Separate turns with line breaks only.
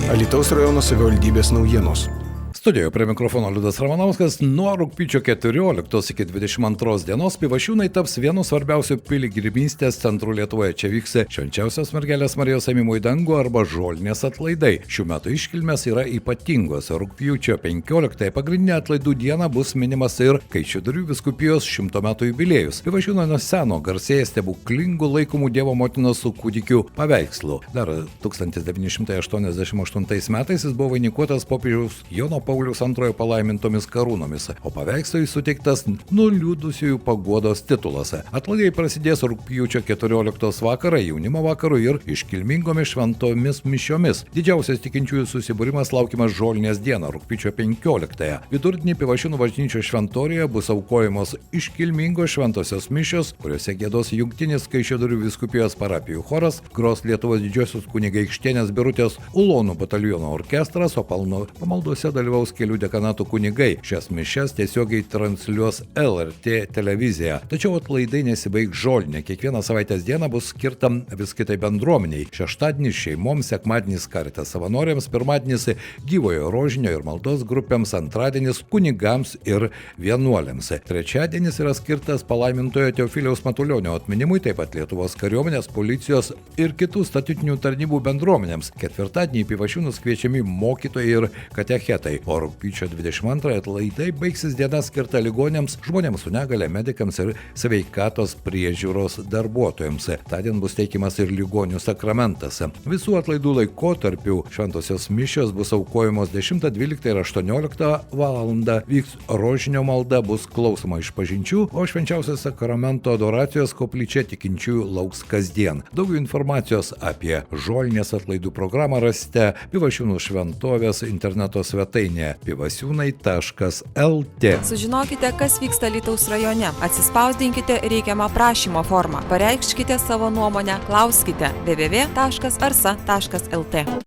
Alytaus rajono savivaldybės naujienos.
Studijoje prie mikrofono Liudas Ramanauskas. Nuo rugpjūčio 14 iki 22 dienos Pivašiūnai taps vienu svarbiausių piligrimystės centrų Lietuvoje. Čia vyks Švenčiausios mergelės Marijos ėmimo į dangų arba žolinės atlaidai. Šių metų iškilmės yra ypatingos. Rugpjūčio 15 pagrindinė atlaidų diena bus minimas ir Kaišiadorių vyskupijos 100 metų jubiliejus. Pivašiūnai nuo seno garsėja stebuklingų laikomų Dievo motinos su kūdikiu paveikslu. Dar 1988 metais jis buvo vainikuotas popiežiaus Jono Pauliaus II palaimintomis karūnomis, o paveikslui suteiktas nuliūdusiųjų paguodos titulas. Atlaidai prasidės rugpjūčio 14 vakarą, jaunimo vakaru ir iškilmingomis šventomis mišiomis. Didžiausias tikinčiųjų susibūrimas laukiamas žolinės dieną, rugpjūčio 15. Vidurdienį Pivašiūnų bažnyčios šventorijoje bus aukojamos iškilmingos šventosios mišios, kuriuose giedos jungtinis Kaišiadorių vyskupijos parapijų choras, gros Lietuvos didžiosios kunigaikštienės Birutės ulonų bataliono orkestras, o pamaldose dalyvaus kelių dekanatų kunigai. Šias mišias tiesiogiai transliuos LRT televizija. Tačiau atlaidai nesibaigs žolinė. Kiekvieną savaitės dieną bus skirta vis kitai bendruomeniai. Šeštadienis šeimoms, sekmadienis Caritas savanoriams, pirmadienis gyvojo rožinio ir maldos grupėms, antradienis kunigams ir vienuoliams. Trečiadienis yra skirtas palaimintojo Teofiliaus Matulionio atminimui, taip pat Lietuvos kariuomenės, policijos ir kitų statutinių tarnybų bendruomenėms. Ketvirtadienį į Pivašiūnus kviečiami mokytojai ir katechetai. O rugpjūčio 22 atlaidai baigsis diena skirta ligoniams, žmonėms su negale, medikams ir sveikatos priežiūros darbuotojams. Tądien bus teikiamas ir ligonių sakramentas. Visų atlaidų laikotarpių šventosios mišios bus aukojamos 10, 12 ir 18 valandą. Vyks rožinio malda, bus klausoma išpažinčių, o švenčiausios sakramento adoracijos koplyčia tikinčiųjų lauks kasdien. Daugiau informacijos apie žolinės atlaidų programą rasite Pivašiūnų šventovės interneto svetainėje pivasiūnai.lt.
Sužinokite, kas vyksta Alytaus rajone. Atsispaudinkite reikiamą prašymo formą. Pareikškite savo nuomonę, klauskite www.arsa.lt.